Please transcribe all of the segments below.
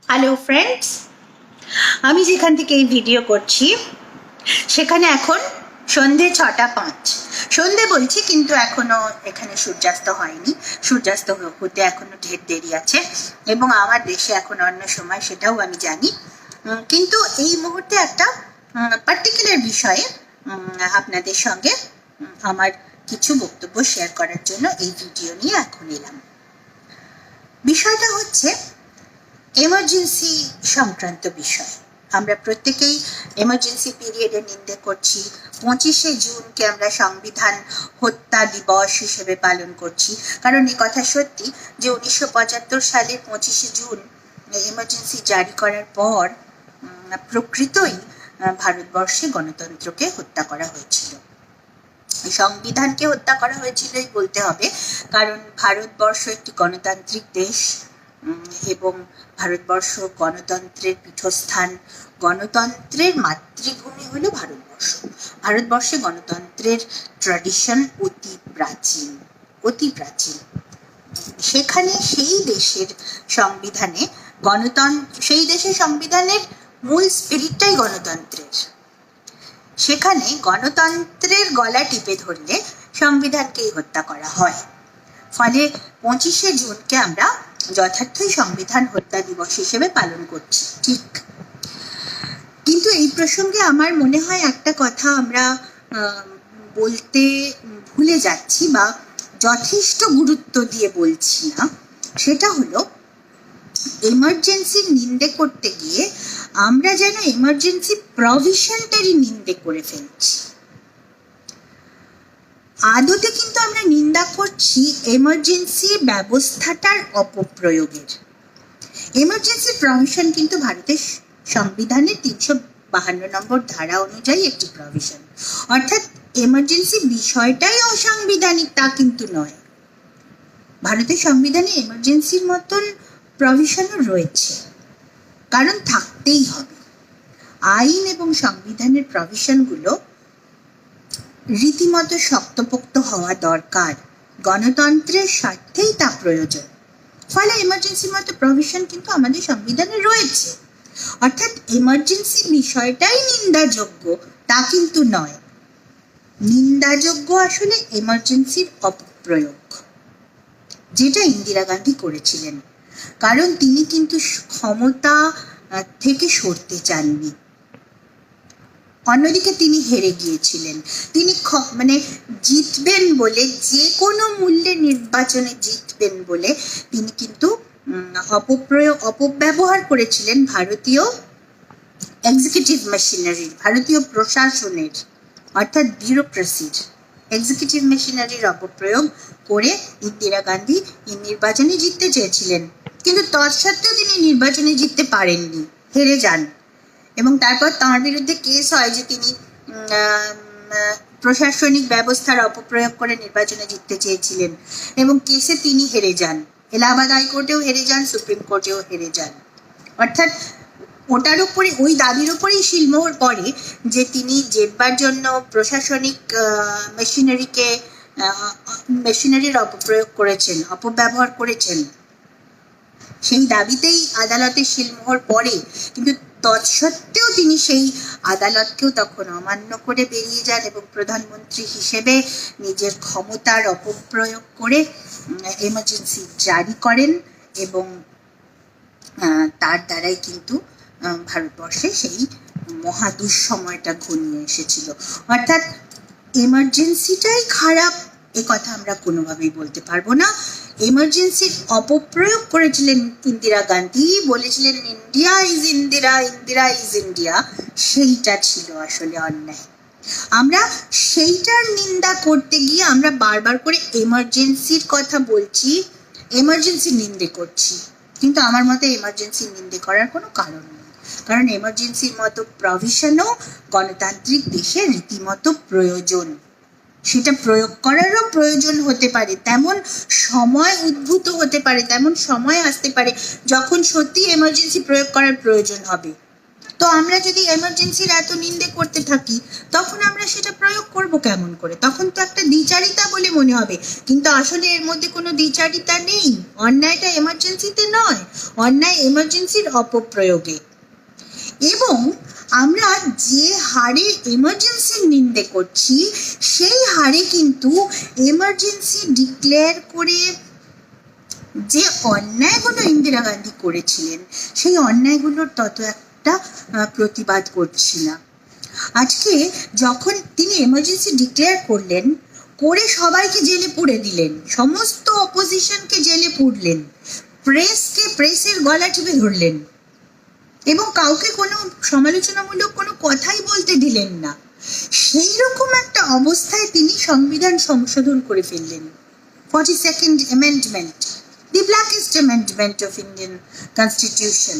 Hello friends, আমি যেখান থেকে এই ভিডিও করছি সেখানে এখন সন্ধে 6:05। সন্ধে বলছি কিন্তু এখনো এখানে সূর্যাস্ত হয়নি। সূর্যাস্ত হতে এখনো ঢের দেরি আছে এবং আমার দেশে এখন অন্য সময়, সেটাও আমি জানি। কিন্তু এই মুহূর্তে একটা পার্টিকুলার বিষয়ে আপনাদের সঙ্গে আমার কিছু বক্তব্য শেয়ার করার জন্য এই ভিডিও নিয়ে এখন এলাম। বিষয়টা হচ্ছে এমার্জেন্সি সংক্রান্ত বিষয়। আমরা প্রত্যেকেই এমার্জেন্সি পিরিয়ডের নিন্দে করছি। 25শে জুনকে আমরা সংবিধান হত্যা দিবস হিসেবে পালন করছি, কারণ এই কথা সত্যি যে 1975 সালের 25শে জুন এমার্জেন্সি জারি করার পর প্রকৃতই ভারতবর্ষে গণতন্ত্রকে হত্যা করা হয়েছিল। সংবিধানকে হত্যা করা হয়েছিলই বলতে হবে, কারণ ভারতবর্ষ একটি গণতান্ত্রিক দেশ এবং ভারতবর্ষ গণতন্ত্রের পীঠস্থান। গণতন্ত্রের মাতৃভূমি হলো ভারতবর্ষ। ভারতবর্ষে গণতন্ত্রের ট্র্যাডিশন অতি প্রাচীন, অতি প্রাচীন। সেখানে সেই দেশের সংবিধানে সেই দেশের সংবিধানের মূল স্পিরিটটাই গণতন্ত্রের। সেখানে গণতন্ত্রের গলা টিপে ধরলে সংবিধানকেই হত্যা করা হয়। ফলে 25শে জুনকে আমরা যথার্থই সংবিধান হত্যা দিবস হিসেবে পালন করছি, ঠিক। কিন্তু এই প্রসঙ্গে আমার মনে হয় একটা কথা আমরা বলতে ভুলে যাচ্ছি বা যথেষ্ট গুরুত্ব দিয়ে বলছি না। সেটা হলো এমার্জেন্সির নিন্দে করতে গিয়ে আমরা যেন এমার্জেন্সি প্রভিশনটারই নিন্দে করে ফেলছি। আদতে কিন্তু আমরা নিন্দা করছি এমার্জেন্সি ব্যবস্থাটার অপপ্রয়োগের। এমার্জেন্সি প্রভিশন কিন্তু ভারতের সংবিধানের 352 নম্বর ধারা অনুযায়ী একটি প্রভিশন, অর্থাৎ এমার্জেন্সি বিষয়টাই অসাংবিধানিক তা কিন্তু নয়। ভারতের সংবিধানে এমার্জেন্সির মতন প্রভিশনও রয়েছে, কারণ থাকতেই হবে। আইন এবং সংবিধানের প্রভিশনগুলো রীতিমতো শক্তপোক্ত হওয়া দরকার। গণতন্ত্রের স্বার্থেই তা প্রয়োজন। ফলে এমার্জেন্সির মতো প্রভিশন কিন্তু আমাদের সংবিধানে রয়েছে, অর্থাৎ এমার্জেন্সি বিষয়টাই নিন্দাযোগ্য তা কিন্তু নয়। নিন্দাযোগ্য আসলে এমার্জেন্সির অপপ্রয়োগ, যেটা ইন্দিরা গান্ধী করেছিলেন, কারণ তিনি কিন্তু ক্ষমতা থেকে সরতে চাননি। অন্যদিকে তিনি হেরে গিয়েছিলেন। তিনি জিতবেন বলে, যে কোনো মূল্যে নির্বাচনে জিতবেন বলে তিনি কিন্তু অপব্যবহার করেছিলেন ভারতীয় এক্সিকিউটিভ মেশিনারির, ভারতীয় প্রশাসনের, অর্থাৎ বিউরোক্রেসির। এক্সিকিউটিভ মেশিনারির অপপ্রয়োগ করে ইন্দিরা গান্ধী নির্বাচনে জিততে চেয়েছিলেন, কিন্তু তৎসত্ত্বেও তিনি নির্বাচনে জিততে পারেননি, হেরে যান। এবং তারপর তাঁর বিরুদ্ধে কেস হয় যে তিনি প্রশাসনিক ব্যবস্থার অপপ্রয়োগ করে নির্বাচনে জিততে চেয়েছিলেন, এবং কেসে তিনি হেরে যান। এলাহাবাদ হাইকোর্টেও হেরে যান, সুপ্রিম কোর্টেও হেরে যান। অর্থাৎ ওটার উপরে, ওই দাবির উপরেই শিলমোহর পড়ে যে তিনি জেতবার জন্য প্রশাসনিক মেশিনারির অপপ্রয়োগ করেছেন, অপব্যবহার করেছেন। সেই দাবিতেই আদালতে শিলমোহর পড়ে, কিন্তু তৎসত্ত্বেও তিনি সেই আদালতকেও তখন অমান্য করে বেরিয়ে যান এবং প্রধানমন্ত্রী হিসেবে নিজের ক্ষমতার অপপ্রয়োগ করে এমার্জেন্সি জারি করেন, এবং তার দ্বারাই কিন্তু ভারতবর্ষে সেই মহা দুঃসময়টা ঘনিয়ে এসেছিল। অর্থাৎ এমার্জেন্সিটাই খারাপ এ কথা আমরা কোনোভাবেই বলতে পারবো না। এমার্জেন্সির অপপ্রয়োগ করেছিলেন ইন্দিরা গান্ধী, বলেছিলেন India is Indira, Indira is India. সেইটা ছিল আসলে অন্যায়। আমরা সেইটার নিন্দা করতে গিয়ে আমরা বারবার করে এমার্জেন্সির কথা বলছি, এমার্জেন্সির নিন্দে করছি। কিন্তু আমার মতে এমার্জেন্সির নিন্দে করার কোনো কারণ নেই, কারণ এমার্জেন্সির মতো প্রভিশনও গণতান্ত্রিক দেশে রীতিমতো প্রয়োজন। সেটা প্রয়োগ করারও প্রয়োজন হতে পারে, তেমন সময় উদ্ভূত হতে পারে, তেমন সময় আসতে পারে যখন সত্যি এমার্জেন্সি প্রয়োগ করার প্রয়োজন হবে। তো আমরা যদি এমার্জেন্সির এত নিন্দে করতে থাকি তখন আমরা সেটা প্রয়োগ করব কেমন করে? তখন তো একটা দ্বিচারিতা বলে মনে হবে, কিন্তু আসলে এর মধ্যে কোনো দ্বিচারিতা নেই। অন্যায়টা এমার্জেন্সিতে নয়, অন্যায় এমার্জেন্সির অপপ্রয়োগে। এবং আমরা যে হারে এমার্জেন্সির নিন্দে করছি সেই হারে কিন্তু এমার্জেন্সি ডিক্লেয়ার করে যে অন্যায়গুলো ইন্দিরা গান্ধী করেছিলেন সেই অন্যায়গুলোর তত একটা প্রতিবাদ করছি না। আজকে যখন তিনি এমার্জেন্সি ডিক্লেয়ার করলেন, করে সবাইকে জেলে পুরে দিলেন, সমস্ত অপোজিশনকে জেলে পুরলেন, প্রেসের গলা টিপে ধরলেন এবং কাউকে কোনো সমালোচনামূলক কোনো কথাই বলতে দিলেন না, সেই রকম একটা অবস্থায় তিনি সংবিধান সংশোধন করে ফেললেন। 42nd Amendment, the blackest amendment of Indian Constitution.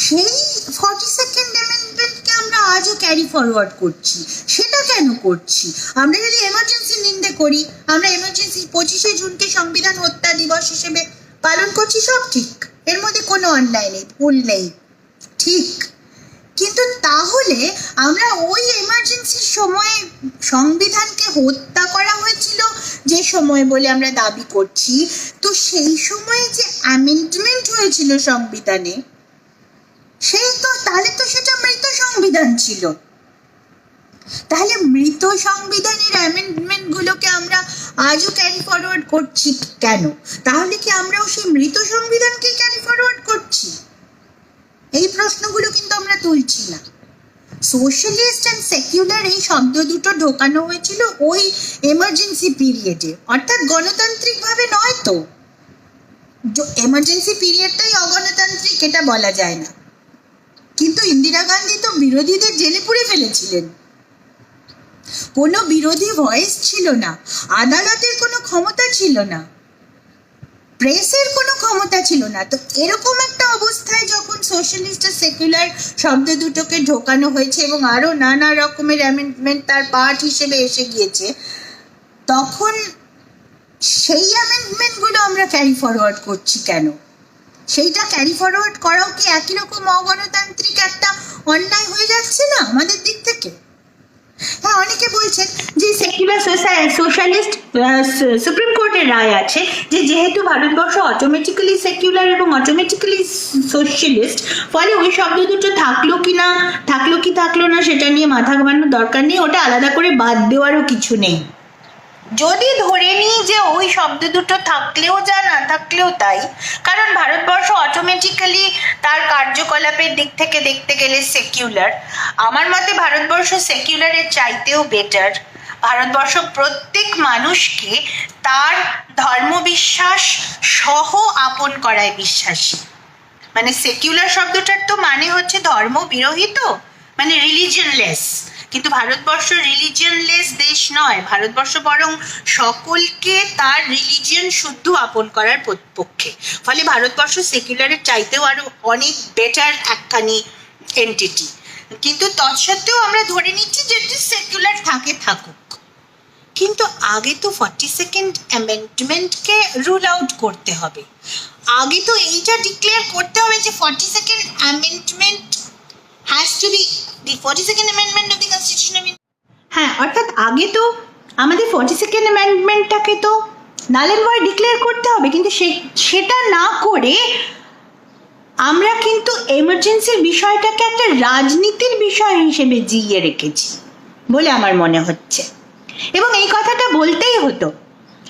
সেই 42nd Amendmentকে আমরা আজও ক্যারি ফরওয়ার্ড করছি। সেটা কেন করছি? আমরা যদি এমার্জেন্সি নিন্দে করি, আমরা এমার্জেন্সি 25শে জুনকে সংবিধান হত্যা দিবস হিসেবে পালন করছি, সব ঠিক, এর মধ্যে কোনো অন্যায় নেই, ভুল নেই, ঠিক। কিন্তু তাহলে আমরা ওই এমার্জেন্সির সময়ে সংবিধানকে হত্যা করা হয়েছিল যে সময় বলে আমরা দাবি করছি, তো সেই সময়ে যে অ্যামেন্ডমেন্ট হয়েছিল সংবিধানে, সেই তো তাহলে তো সেটা মৃত সংবিধান ছিল। তাহলে মৃত সংবিধানের অ্যামেন্ডমেন্ট গুলোকে আমরা আজও ক্যারি ফরওয়ার্ড করছি কেন? তাহলে কি আমরাও সেই মৃত সংবিধানকে ক্যারি ফরওয়ার্ড করছি? এই প্রশ্নগুলো কিন্তু আমরা তুলছি না। সোশ্যালিস্ট অ্যান্ড সেকুলার এই শব্দ দুটো ঢোকানো হয়েছিল ওই এমার্জেন্সি পিরিয়ডে, অর্থাৎ গণতান্ত্রিকভাবে নয়। তো এমার্জেন্সি পিরিয়ডটাই অগণতান্ত্রিক, এটা বলা যায় না। কিন্তু ইন্দিরা গান্ধী তো বিরোধীদের জেলে পুরে ফেলেছিলেন, কোনো বিরোধী ভয়েস ছিল না, আদালতের কোনো ক্ষমতা ছিল না, প্রেসের কোনো ক্ষমতা ছিল না। তো এরকম একটা অবস্থায় যখন সোশ্যালিস্ট আর সেকুলার শব্দ দুটোকে ঢোকানো হয়েছে এবং আরো নানা রকমের অ্যামেন্ডমেন্ট তার পার্ট হিসেবে এসে গিয়েছে, তখন সেই অ্যামেন্ডমেন্টগুলো আমরা ক্যারি ফরওয়ার্ড করছি কেন? সেইটা ক্যারি ফরওয়ার্ড করাও কি একই রকম অগণতান্ত্রিক একটা অন্যায় হয়ে যাচ্ছে না আমাদের দিক থেকে? হ্যাঁ, অনেকে বলছেন যে সেকুলার সোশ্যালিস্ট সুপ্রিম কোর্টের রায় আছে যে যেহেতু ভারতবর্ষ অটোমেটিক্যালি সেকুলার এবং অটোমেটিক্যালি সোশ্যালিস্ট, ফলে ওই শব্দ দুটো থাকলো কি থাকলো না সেটা নিয়ে মাথা ঘামানোর দরকার নেই, ওটা আলাদা করে বাদ দেওয়ারও কিছু নেই। যদি ধরে নিই যে ওই শব্দ দুটো থাকলেও যা না থাকলেও তাই, কারণ ভারতবর্ষ অটোমেটিক্যালি তার কার্যকলাপের দিক থেকে দেখতে গেলে সেকুলার, আমার মতে ভারতবর্ষ সেকুলারের চাইতেও বেটার। ভারতবর্ষ প্রত্যেক মানুষকে তার ধর্মবিশ্বাস সহ আপন করায় বিশ্বাসী। মানে সেকুলার শব্দটার তো মানে হচ্ছে ধর্ম বিরহিত, মানে রিলিজিয়নলেস। কিন্তু ভারতবর্ষ রিলিজিয়নলেস দেশ নয়, ভারতবর্ষ বরং সকলকে তার রিলিজিয়ন শুদ্ধ আপন করার পক্ষে। ফলে ভারতবর্ষ সেকুলারের চাইতেও আরো অনেক বেটার একখানি এন্টিটি। কিন্তু তৎসত্ত্বেও আমরা ধরে নিচ্ছি যে সেকুলার থাকুক। কিন্তু আগে তো 42nd অ্যামেন্ডমেন্টকে রুল আউট করতে হবে, আগে তো এইটা ডিক্লেয়ার করতে হবে যে 42nd amendment has to be the 42nd amendment of the constitution of India. হ্যাঁ, অর্থাৎ আগে তো আমাদের 42nd অ্যামেন্ডমেন্টটাকে তো নাল এন্ড ভয়েড ডিক্লেয়ার করতে হবে, কিন্তু সেটা না করে আমরা কিন্তু এমার্জেন্সির বিষয়টাকে একটা রাজনীতির বিষয় হিসেবে জিইয়ে রেখেছি বলে আমার মনে হচ্ছে। এবং এই কথাটা বলতেই হতো,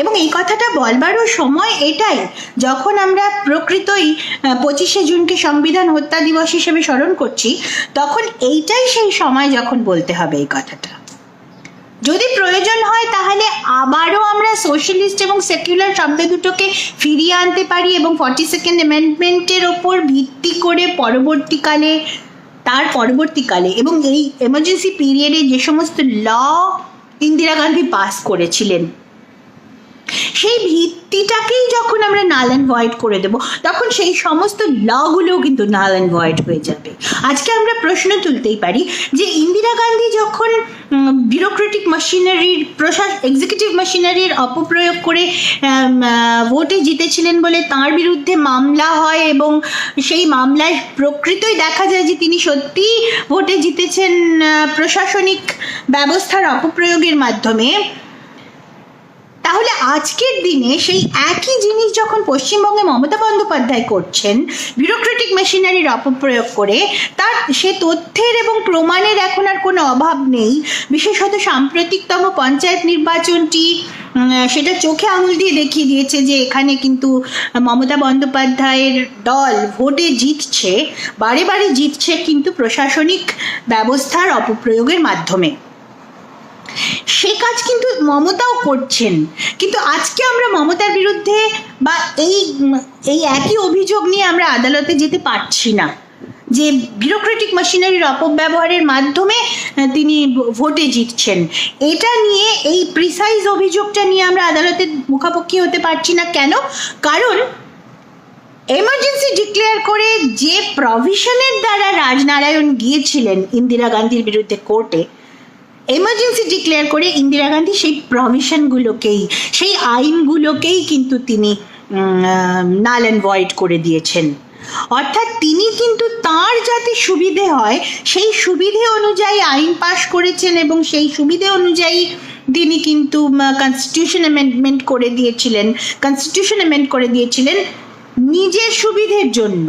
এবং এই কথাটা বলবারও সময় এটাই যখন আমরা প্রকৃতই 25শে জুনকে সংবিধান হত্যা দিবস হিসেবে স্মরণ করছি, তখন এইটাই সেই সময় যখন বলতে হবে এই কথাটা। যদি প্রয়োজন হয় তাহলে আবারও আমরা সোশ্যালিস্ট এবং সেকুলার শব্দ দুটোকে ফিরিয়ে আনতে পারি এবং 42nd অ্যামেন্ডমেন্টের ওপর ভিত্তি করে পরবর্তীকালে এবং এই এমার্জেন্সি পিরিয়ডে যে সমস্ত ল ইন্দিরা গান্ধী পাস করেছিলেন সেই ভিত্তিটাকেই যখন আমরা নাল অ্যান্ড ভয়েড করে দেব, তখন সেই সমস্ত লগুলোও কিন্তু নাল অ্যান্ড ভয়েড হয়ে যাবে। আজকে আমরা প্রশ্ন তুলতেই পারি যে ইন্দিরা গান্ধী যখন বিউরোক্রেটিক মেশিনারির এক্সিকিউটিভ মেশিনারির অপপ্রয়োগ করে ভোটে জিতেছিলেন বলে তার বিরুদ্ধে মামলা হয়, এবং সেই মামলায় প্রকৃতই দেখা যায় যে তিনি সত্যিই ভোটে জিতেছেন প্রশাসনিক ব্যবস্থার অপপ্রয়োগের মাধ্যমে। তাহলে আজকের দিনে সেই একই জিনিস যখন পশ্চিমবঙ্গে মমতা বন্দ্যোপাধ্যায় করছেন বিউরোক্রেটিক মেশিনারির অপপ্রয়োগ করে, তার সে তথ্যের এবং প্রমাণের এখন আর কোনো অভাব নেই। বিশেষত সাম্প্রতিকতম পঞ্চায়েত নির্বাচনটি সেটা চোখে আঙুল দিয়ে দেখিয়ে দিয়েছে যে এখানে কিন্তু মমতা বন্দ্যোপাধ্যায়ের দল ভোটে জিতছে, বারে বারে জিতছে কিন্তু প্রশাসনিক ব্যবস্থার অপপ্রয়োগের মাধ্যমে। সে কাজ কিন্তু মমতাও করছেন, কিন্তু আজকে আমরা মমতার বিরুদ্ধে বা এই একই অভিযোগ নিয়ে আমরা আদালতে যেতে পারছি না যে বিউরোক্রেটিক মেশিনারির অপব্যবহারের মাধ্যমে তিনি ভোটে জিতছেন। এটা নিয়ে এই প্রিসাইজ অভিযোগটা নিয়ে আমরা আদালতে মুখাপেক্ষি হতে পারছি না। কেন? কারণ এমার্জেন্সি ডিক্লেয়ার করে যে প্রভিশনের দ্বারা রাজনারায়ণ গিয়েছিলেন ইন্দিরা গান্ধীর বিরুদ্ধে কোর্টে, এমার্জেন্সি ডিক্লেয়ার করে ইন্দিরা গান্ধী সেই প্রভিশনগুলোকেই, সেই আইনগুলোকেই কিন্তু তিনি নাল অ্যান্ড ভয়েড করে দিয়েছেন। অর্থাৎ তিনি কিন্তু তার যাতে সুবিধে হয় সেই সুবিধে অনুযায়ী আইন পাশ করেছেন, এবং সেই সুবিধে অনুযায়ী তিনি কিন্তু কনস্টিটিউশন অ্যামেন্ডমেন্ট করে দিয়েছিলেন নিজের সুবিধের জন্য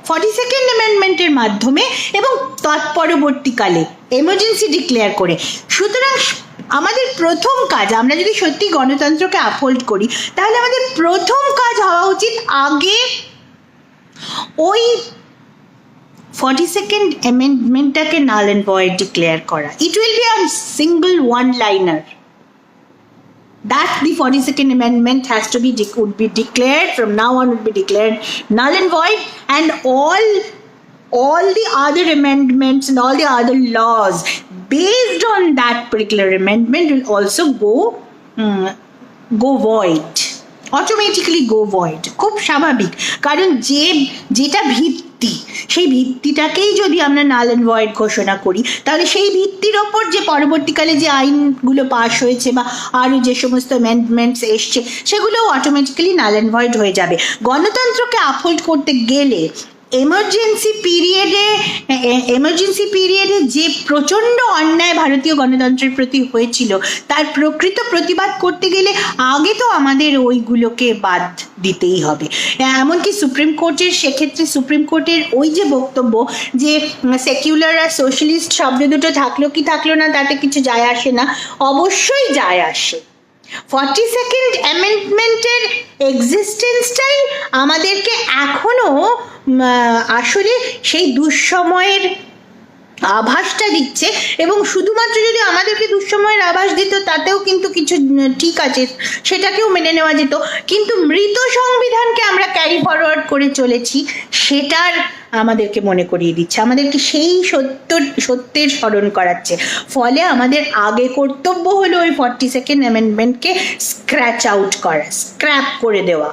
42nd অ্যামেন্ডমেন্টের মাধ্যমে, এবং তৎপরবর্তীকালে এমার্জেন্সি ডিক্লেয়ার করে। সুতরাং আমাদের প্রথম কাজ, আমরা যদি সত্যি গণতন্ত্রকে আপহোল্ড করি, তাহলে আমাদের প্রথম কাজ হওয়া উচিত আগে ওই 42nd অ্যামেন্ডমেন্টটাকে নাল অ্যান্ড ভয়েড ডিক্লেয়ার করা। It will be a single one liner that the 42nd amendment would be declared from now on, would be declared null and void, and all the other amendments and all the other laws based on that particular amendment will also go void, automatically go void. খুব স্বাভাবিক, কারণ যেটা ভিত্তি, সেই ভিত্তিটাকেই যদি আমরা নাল and void ঘোষণা করি, তাহলে সেই ভিত্তির ওপর যে পরবর্তীকালে যে আইনগুলো পাস হয়েছে বা আরও যে সমস্ত অ্যামেন্ডমেন্টস এসছে, সেগুলোও অটোমেটিক্যালি নাল অ্যান্ড ভয়েড হয়ে যাবে। গণতন্ত্রকে আপহোল্ড করতে গেলে এমার্জেন্সি পিরিয়ডে যে প্রচণ্ড অন্যায় ভারতীয় গণতন্ত্রের প্রতি হয়েছিল, তার প্রকৃত প্রতিবাদ করতে গেলে আগে তো আমাদের ওইগুলোকে বাদ দিতেই হবে। এমনকি সেক্ষেত্রে সুপ্রিম কোর্টের ওই যে বক্তব্য যে সেকুলার আর সোশ্যালিস্ট শব্দ দুটো থাকলো কি থাকলো না তাতে কিছু যায় আসে না, অবশ্যই যায় আসে। 42nd অ্যামেন্ডমেন্টের এক্সিস্টেন্সটাই আমাদেরকে এখনো আসলে সেই দুঃসময়ের আভাসটা দিচ্ছে, এবং শুধুমাত্র যদি আমাদেরকে দুঃসময়ের আভাস দিত তাতেও কিন্তু কিছু ঠিক আছে, সেটাকেও মেনে নেওয়া যেত, কিন্তু মৃত সংবিধানকে আমরা ক্যারি ফরওয়ার্ড করে চলেছি, সেটার আমাদেরকে মনে করিয়ে দিচ্ছে, আমাদেরকে সেই সত্যের স্মরণ করাচ্ছে। ফলে আমাদের আগে কর্তব্য হলো ওই 42nd অ্যামেন্ডমেন্টকে স্ক্র্যাপ করে দেওয়া।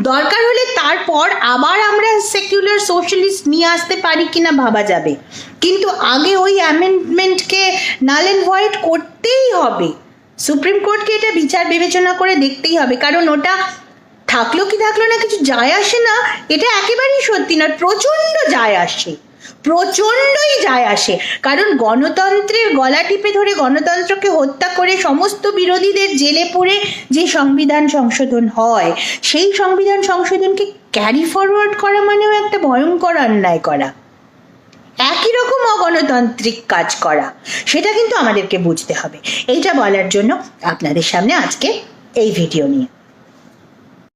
দরকার হলে তারপর আবার আমরা সেকুলার সোশ্যালিস্ট নিয়ে আসতে পারি কিনা ভাবা যাবে, কিন্তু আগে ওই অ্যামেন্ডমেন্টকে নাল অ্যান্ড ভয়েড করতেই হবে। সুপ্রিম কোর্টকে এটা বিচার বিবেচনা করে দেখতেই হবে, কারণ ওটা থাকলো কি থাকলো না কিছু যায় আসে না, এটা একেবারেই সত্যি না, প্রচণ্ডই যায় আসে। কারণ গণতন্ত্রের গলা টিপে ধরে গণতন্ত্রকে হত্যা করে সমস্ত বিরোধীদের জেলে পুরে যে সংবিধান সংশোধন হয়, সেই সংবিধান সংশোধনকে ক্যারি ফরওয়ার্ড করা মানেও একটা ভয়ঙ্কর অন্যায় করা, একই রকম অগণতান্ত্রিক কাজ করা, সেটা কিন্তু আমাদেরকে বুঝতে হবে। এইটা বলার জন্য আপনাদের সামনে আজকে এই ভিডিও নিয়ে